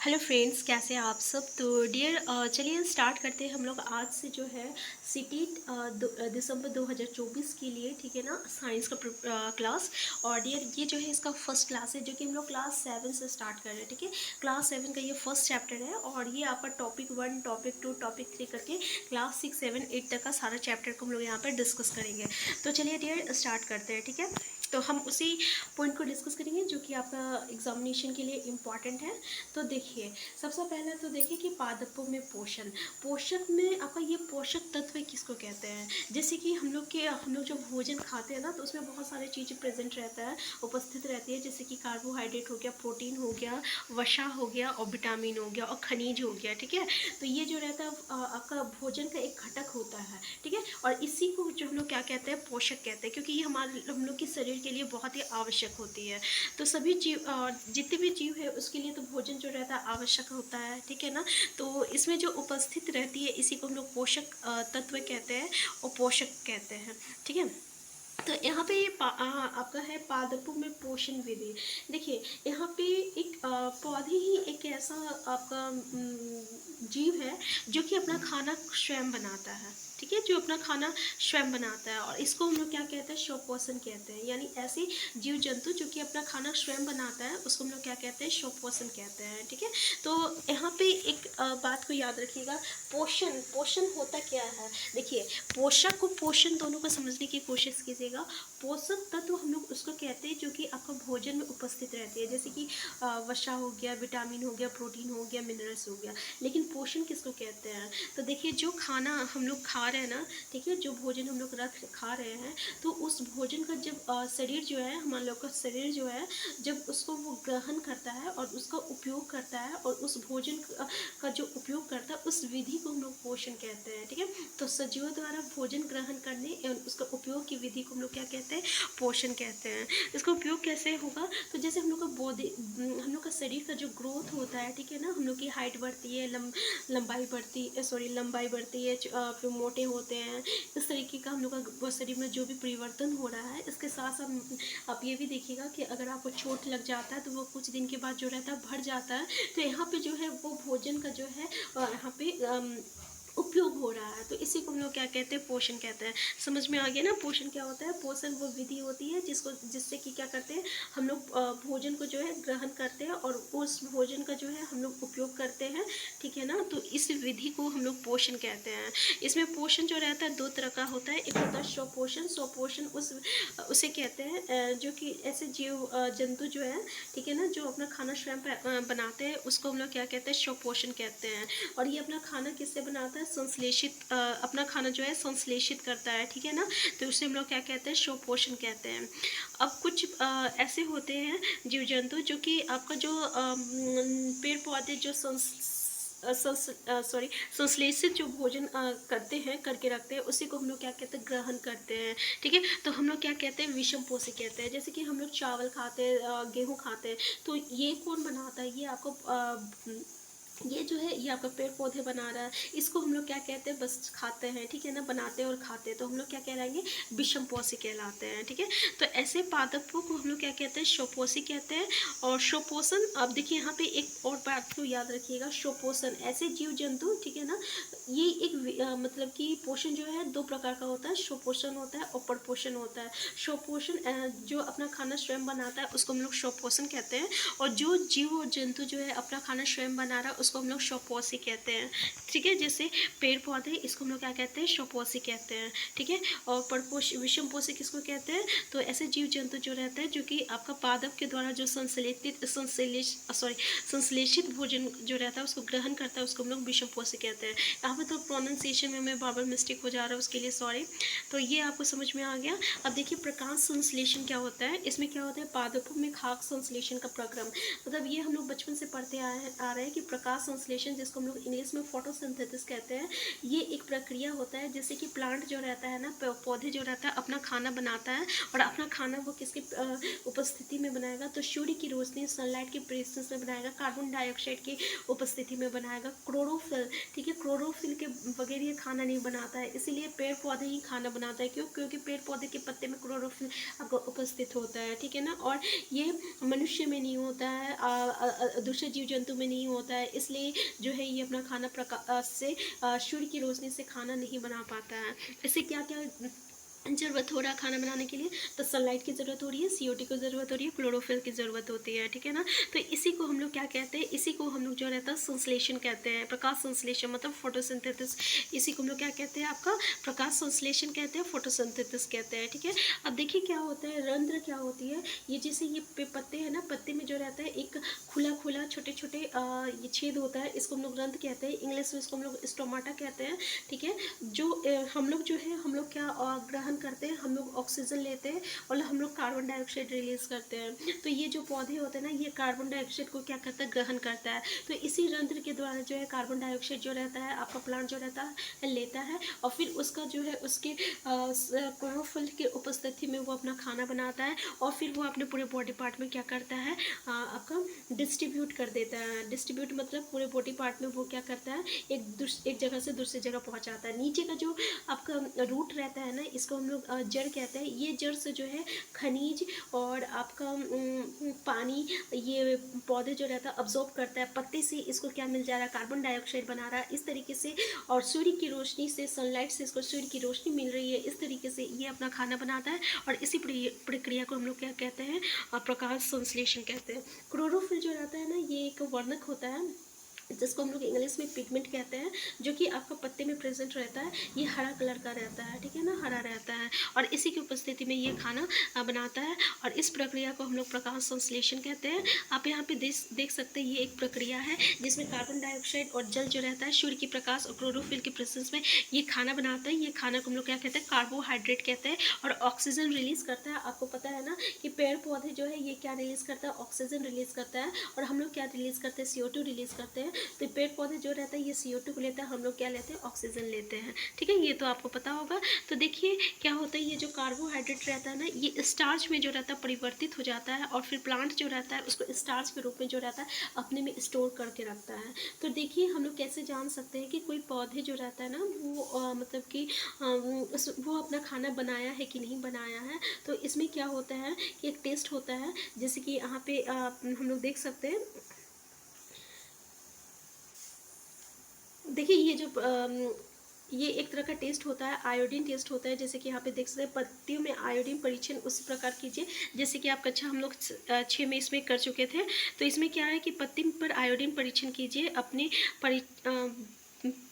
Hello friends, कैसे हैं आप सब। तो डियर चलिए स्टार्ट करते हैं हम लोग आज से जो है सिटी दिसंबर 2024 के लिए, ठीक है ना, साइंस का क्लास। और डियर ये जो है इसका फर्स्ट क्लास है जो कि हम लोग क्लास 7 से स्टार्ट कर रहे हैं, ठीक है। क्लास 7 का ये फर्स्ट चैप्टर है और ये आपका टॉपिक 1, टॉपिक 2, टॉपिक 3 करके क्लास 6, 7, 8 तक का सारा चैप्टर को हम लोग यहाँ पर डिस्कस करेंगे। तो चलिए डियर स्टार्ट करते हैं, ठीक है। तो हम उसी पॉइंट को डिस्कस करेंगे जो कि आपका एग्जामिनेशन के लिए इम्पॉर्टेंट है। तो देखिए, सबसे पहले तो देखिए कि पादपों में पोषण, पोषक में आपका ये पोषक तत्व किसको कहते हैं। जैसे कि हम लोग जो भोजन खाते हैं ना, तो उसमें बहुत सारी चीज़ें प्रेजेंट रहता है, उपस्थित रहती है। जैसे कि कार्बोहाइड्रेट हो गया, प्रोटीन हो गया, वसा हो गया और विटामिन हो गया और खनिज हो गया, ठीक है। तो ये जो रहता है आपका भोजन का एक घटक होता है, ठीक है। और इसी को जो हम लोग क्या कहते हैं, पोषक कहते हैं, क्योंकि ये हम लोग के शरीर के लिए बहुत ही आवश्यक होती है। तो सभी जीव जितने भी जीव है उसके लिए तो भोजन जो रहता है आवश्यक होता है, ठीक है ना। तो इसमें जो उपस्थित रहती है इसी को हम लोग पोषक तत्व कहते हैं और पोषक कहते हैं, ठीक है। तो यहाँ पे ये आपका है पादपों में पोषण विधि। देखिए, यहाँ पे एक पौधे ही एक ऐसा आपका जीव है जो कि अपना खाना स्वयं बनाता है, ठीक है, जो अपना खाना स्वयं बनाता है। और इसको हम लोग क्या कहते हैं, स्वपोषण कहते हैं। यानी ऐसे जीव जंतु जो कि अपना खाना स्वयं बनाता है उसको हम लोग क्या कहते हैं, स्वपोषण कहते हैं, ठीक है। तो यहाँ पे एक बात को याद रखिएगा, पोषण पोषण होता क्या है। देखिए, पोषक को पोषण दोनों को समझने की कोशिश कीजिएगा। पोषक तत्व हम लोग उसको कहते हैं जो कि आपका भोजन में उपस्थित रहती है, जैसे कि वसा हो गया, विटामिन हो गया, प्रोटीन हो गया, मिनरल्स हो गया। लेकिन पोषण किसको कहते हैं, तो देखिए जो खाना हम लोग खा रहे हैं ना, ठीक है, जो भोजन हम लोग खा रहे हैं, तो उस भोजन का जब शरीर जो है, हमारे लोग का शरीर जो है, जब उसको वो ग्रहण करता है और उसका उपयोग करता है और उस भोजन का जो उपयोग करता है उस विधि को हम लोग पोषण कहते हैं, ठीक है। तो सजीवों द्वारा भोजन ग्रहण करने एवं उसका उपयोग की विधि को हम लोग क्या कहते हैं, पोषण कहते हैं। इसका उपयोग कैसे होगा, तो जैसे हम लोग का बॉडी, हम लोग का शरीर का जो ग्रोथ होता है, ठीक है ना, हम लोग की हाइट बढ़ती है, लंबाई बढ़ती है, फिर मोटे होते हैं। इस तरीके का हम लोग का शरीर में जो भी परिवर्तन हो रहा है, इसके साथ साथ आप ये भी देखिएगा कि अगर आपको चोट लग जाता है तो वो कुछ दिन के बाद जो रहता है बढ़ जाता है। तो यहाँ पे जो है वो भोजन का जो है यहाँ पे उपयोग हो रहा है। तो इसी को हम लोग क्या कहते हैं, पोषण कहते हैं। समझ में आ गया ना, पोषण क्या होता है। पोषण वो विधि होती है जिससे कि क्या करते हैं, हम लोग भोजन को जो है ग्रहण करते हैं और उस भोजन का जो है हम लोग उपयोग करते हैं, ठीक है ना। तो इस विधि को हम लोग पोषण कहते हैं। इसमें पोषण जो रहता है दो तरह का होता है। एक होता है स्वपोषण। स्वपोषण उसे कहते हैं जो कि ऐसे जीव जंतु जो है, ठीक है ना, जो अपना खाना स्वयं बनाते हैं, उसको हम लोग क्या कहते हैं, स्वपोषण कहते हैं। और ये अपना खाना किससे बनाता है, संश्लेषित अपना खाना जो है संश्लेषित करता है, ठीक है ना। तो उसे हम लोग क्या कहते हैं, स्वपोषण कहते हैं। अब कुछ ऐसे होते हैं जीव जंतु जो कि आपका जो पेड़ पौधे जो संश्लेषित जो भोजन करते हैं, करके रखते हैं, उसी को हम लोग क्या कहते हैं, ग्रहण करते हैं, ठीक है। तो हम लोग क्या कहते हैं, विषम पोषी कहते हैं। जैसे कि हम लोग चावल खाते हैं, गेहूँ खाते हैं, तो ये कौन बनाता है, ये आपको ये जो है ये आपका पेड़ पौधे बना रहा है, इसको हम लोग क्या कहते हैं, बस खाते हैं, ठीक है ना, बनाते हैं और खाते हैं। तो हम लोग क्या कहलाएंगे, विषम पोषी कहलाते हैं, ठीक है। तो ऐसे पादपों को हम लोग क्या कहते हैं, स्वपोषी कहते हैं। और स्वपोषण, अब देखिए यहाँ पे एक और बात को याद रखिएगा, स्वपोषण ऐसे जीव जंतु, ठीक है ना, ये एक मतलब कि पोषण जो है दो प्रकार का होता है, स्वपोषण होता है और परपोषण होता है। स्वपोषण जो अपना खाना स्वयं बनाता है उसको हम लोग स्वपोषण कहते हैं। और जो जीव जंतु जो है अपना खाना स्वयं बना रहा है उसको हम लोग स्वपोषी कहते हैं, ठीक है। जैसे पेड़ पौधे, इसको हम लोग क्या कहते हैं, स्वपोषी कहते हैं, ठीक है। और विषम पोषी किसको कहते हैं, तो ऐसे जीव जंतु जो रहते हैं जो कि आपका पादप के द्वारा जो संश्लेषित भोजन जो रहता है उसको ग्रहण करता है, उसको हम लोग विषम पोषी कहते हैं। यहाँ पे तो प्रोनाउंसिएशन में मैं बार बार मिस्टेक हो जा रहा है, उसके लिए सॉरी। तो ये आपको समझ में आ गया। अब देखिए प्रकाश संश्लेषण क्या होता है। इसमें क्या होता है, पादपों में खाक संश्लेषण का प्रक्रम, मतलब ये हम लोग बचपन से पढ़ते आ रहे हैं कि प्रकाश प्रकाश संश्लेषण, जिसको हम लोग इंग्लिश में फोटोसिंथेसिस कहते हैं, ये एक प्रक्रिया होता है जैसे कि प्लांट जो रहता है ना, पौधे जो रहता है अपना खाना बनाता है, और अपना खाना वो किसकी उपस्थिति में बनाएगा, तो सूर्य की रोशनी, सनलाइट के प्रेजेंस में बनाएगा, कार्बन डाइऑक्साइड की उपस्थिति में बनाएगा, क्लोरोफिल, ठीक है, क्लोरोफिल के बगैर ये खाना नहीं बनाता है, इसीलिए पेड़ पौधे ही खाना बनाता है। क्यों? क्योंकि पेड़ पौधे के पत्ते में क्लोरोफिल आपको उपस्थित होता है, ठीक है ना, और ये मनुष्य में नहीं होता है, दूसरे जीव जंतु में नहीं होता है, इसलिए जो है ये अपना खाना प्रकाश से, सूर्य की रोशनी से खाना नहीं बना पाता है। इससे क्या क्या ज़रूरत हो रहा है खाना बनाने के लिए, तो सनलाइट की ज़रूरत हो रही है, CO2 की ज़रूरत हो रही है, क्लोरोफिल की ज़रूरत होती है, ठीक है ना। तो इसी को हम लोग क्या कहते हैं, इसी को हम लोग जो रहता है संश्लेषण कहते हैं, प्रकाश संश्लेषण मतलब फोटोसिंथेसिस, इसी को हम लोग क्या कहते हैं, आपका प्रकाश संश्लेषण कहते हैं, फोटोसिंथेसिस कहते हैं, ठीक है। अब देखिए क्या होता है, रंध्र क्या होती है, ये जैसे ये पत्ते हैं ना, पत्ते में जो रहता है एक खुला खुला छोटे छोटे ये छेद होता है, इसको हम लोग रंध्र कहते हैं, इंग्लिश में इसको हम लोग स्टोमाटा कहते हैं, ठीक है। जो हम लोग जो है, हम लोग क्या ग्रहण करते हैं, हम लोग ऑक्सीजन लेते हैं और हम लोग कार्बन डाइऑक्साइड रिलीज करते हैं। तो ये जो पौधे होते हैं ना, ये कार्बन डाइऑक्साइड को क्या करता है, ग्रहण करता है। तो इसी रंध्र के द्वारा जो है कार्बन डाइऑक्साइड जो रहता है आपका प्लांट जो रहता है लेता है, और फिर उसका जो है उसके क्लोरोफिल की उपस्थिति में वो अपना खाना बनाता है, और फिर वो अपने पूरे बॉडी पार्ट में क्या करता है, आपका डिस्ट्रीब्यूट कर देता है। डिस्ट्रीब्यूट मतलब पूरे बॉडी पार्ट में वो क्या करता है, एक जगह से दूसरी जगह पहुंचाता है। नीचे का जो आपका रूट रहता है ना, इसको हम लोग जड़ कहते हैं। ये जड़ से जो है खनिज और आपका पानी, ये पौधे जो रहता है अब्जॉर्ब करता है, पत्ते से इसको क्या मिल जा रहा है, कार्बन डाइऑक्साइड बना रहा है, इस तरीके से, और सूर्य की रोशनी से, सनलाइट से इसको सूर्य की रोशनी मिल रही है, इस तरीके से ये अपना खाना बनाता है। और इसी प्रक्रिया को हम लोग क्या कहते हैं, प्रकाश संश्लेषण कहते हैं। क्लोरोफिल जो रहता है ना, ये एक वर्णक होता है जिसको हम लोग इंग्लिश में पिगमेंट कहते हैं, जो कि आपका पत्ते में प्रेजेंट रहता है। ये हरा कलर का रहता है, ठीक है ना, हरा रहता है, और इसी की उपस्थिति में ये खाना बनाता है, और इस प्रक्रिया को हम लोग प्रकाश संश्लेषण कहते हैं। आप यहाँ पे देख सकते हैं, ये एक प्रक्रिया है जिसमें कार्बन डाइऑक्साइड और जल जो रहता है सूर्य की प्रकाश और क्लोरोफिल के प्रेजेंस में ये खाना बनाता है। ये खाना को हम लोग क्या कहते हैं, कार्बोहाइड्रेट कहते हैं, और ऑक्सीजन रिलीज करता है। आपको पता है ना कि पेड़ पौधे जो है ये क्या रिलीज करता है, ऑक्सीजन रिलीज करता है, और हम लोग क्या रिलीज करते हैं, CO2 रिलीज करते हैं। तो पेड़ पौधे जो रहता है ये CO2 को लेता है, हम लोग क्या लेते हैं, ऑक्सीजन लेते हैं, ठीक है, ये तो आपको पता होगा। तो देखिए क्या होता है, ये जो कार्बोहाइड्रेट रहता है ना, ये स्टार्च में जो रहता है परिवर्तित हो जाता है, और फिर प्लांट जो रहता है उसको स्टार्च के रूप में जो रहता है अपने में स्टोर करके रखता है। तो देखिए हम लोग कैसे जान सकते हैं कि कोई पौधे जो रहता है ना, वो मतलब कि वो अपना खाना बनाया है कि नहीं बनाया है। तो इसमें क्या होता है कि एक टेस्ट होता है, जैसे कि यहाँ पे हम लोग देख सकते हैं। देखिए ये एक तरह का टेस्ट होता है, आयोडीन टेस्ट होता है। जैसे कि यहाँ पे देख सकते हैं, पत्तियों में आयोडीन परीक्षण उसी प्रकार कीजिए जैसे कि आप कक्षा हम लोग 6 में इसमें कर चुके थे। तो इसमें क्या है कि पत्ती पर आयोडीन परीक्षण कीजिए, अपने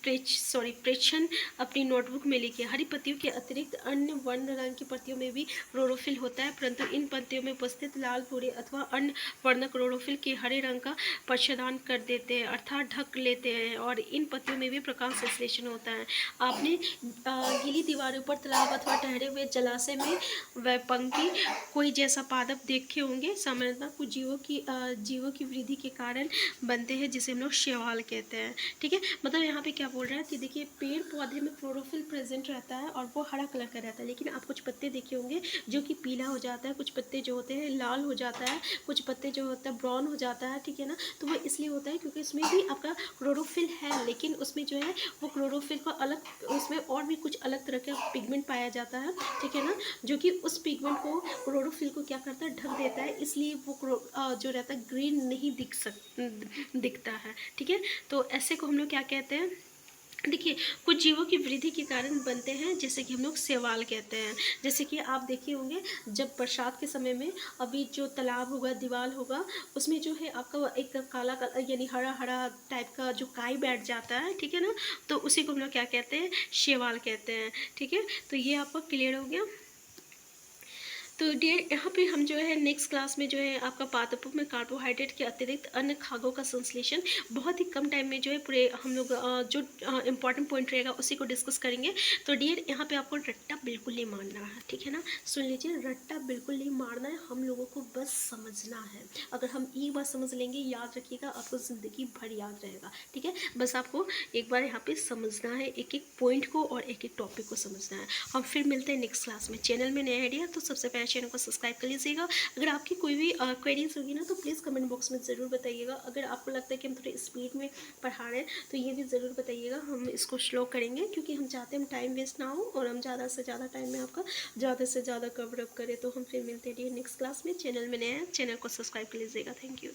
प्रेक्षण अपनी नोटबुक में लिखिए। हरी पत्तियों के अतिरिक्त अन्य वर्ण रंग की पत्तियों में भी क्लोरोफिल होता है, परंतु इन पत्तियों में उपस्थित लाल, भूरे अथवा अन्य वर्ण क्लोरोफिल के हरे रंग का प्रच्छदान कर देते हैं, अर्थात ढक लेते हैं, और इन पत्तियों में भी प्रकाश संश्लेषण होता है। आपने गीली दीवारों पर तालाब अथवा ठहरे हुए जलाशय में वैपंकी कोई जैसा पादप देखे होंगे। सामान्यतः कुछ जीवों की वृद्धि के कारण बनते हैं, जिसे हम लोग शैवाल कहते हैं, ठीक है। मतलब यहाँ पे क्या बोल रहा है कि देखिए पेड़ पौधे में क्लोरोफिल प्रेजेंट रहता है और वो हरा कलर का रहता है, लेकिन आप कुछ पत्ते देखे होंगे जो कि पीला हो जाता है, कुछ पत्ते जो होते हैं लाल हो जाता है, कुछ पत्ते जो होता है ब्राउन हो जाता है, ठीक है ना। तो वो इसलिए होता है क्योंकि इसमें भी आपका क्लोरोफिल है, लेकिन उसमें जो है वो क्लोरोफिल को अलग, उसमें और भी कुछ अलग तरह का पिगमेंट पाया जाता है, ठीक है ना, जो कि उस पिगमेंट को, क्लोरोफिल को क्या करता है, ढक देता है, इसलिए वो जो रहता है ग्रीन नहीं दिखता है, ठीक है। तो ऐसे को हम लोग क्या कहते हैं, देखिए कुछ जीवों की वृद्धि के कारण बनते हैं, जैसे कि हम लोग शैवाल कहते हैं। जैसे कि आप देखे होंगे जब बरसात के समय में अभी जो तालाब होगा, दीवार होगा, उसमें जो है आपका एक काला काला यानी हरा हरा टाइप का जो काई बैठ जाता है, ठीक है ना। तो उसी को हम लोग क्या कहते हैं, शैवाल कहते हैं, ठीक है। तो ये आपको क्लियर हो गया। तो डियर यहाँ पे हम जो है नेक्स्ट क्लास में जो है आपका पादपों में कार्बोहाइड्रेट के अतिरिक्त अन्य खाद्यों का संश्लेषण बहुत ही कम टाइम में जो है पूरे हम लोग जो इंपॉर्टेंट पॉइंट रहेगा उसी को डिस्कस करेंगे। तो डियर यहाँ पे आपको रट्टा बिल्कुल नहीं मारना है, ठीक है ना। सुन लीजिए, रट्टा बिल्कुल नहीं मारना है, हम लोगों को बस समझना है। अगर हम एक बार समझ लेंगे, याद रखिएगा, आपको ज़िंदगी भर याद रहेगा, ठीक है। बस आपको एक बार यहाँ पे समझना है, एक एक पॉइंट को और एक एक टॉपिक को समझना है। हम फिर मिलते हैं नेक्स्ट क्लास में। चैनल में नया आइडिया तो सबसे पहले चैनल को सब्सक्राइब कर लीजिएगा। अगर आपकी कोई भी क्वेरीज होगी ना तो प्लीज़ कमेंट बॉक्स में ज़रूर बताइएगा। अगर आपको लगता है कि हम थोड़ी स्पीड में पढ़ा रहे हैं तो ये भी ज़रूर बताइएगा, हम इसको स्लो करेंगे, क्योंकि हम चाहते हैं हम टाइम वेस्ट ना हो और हम ज़्यादा से ज़्यादा टाइम में आपका ज़्यादा से ज़्यादा कवर अप करें। तो हम फिर मिलते हैं नेक्स्ट क्लास में। चैनल में नया है, चैनल को सब्सक्राइब कर लीजिएगा। Thank you.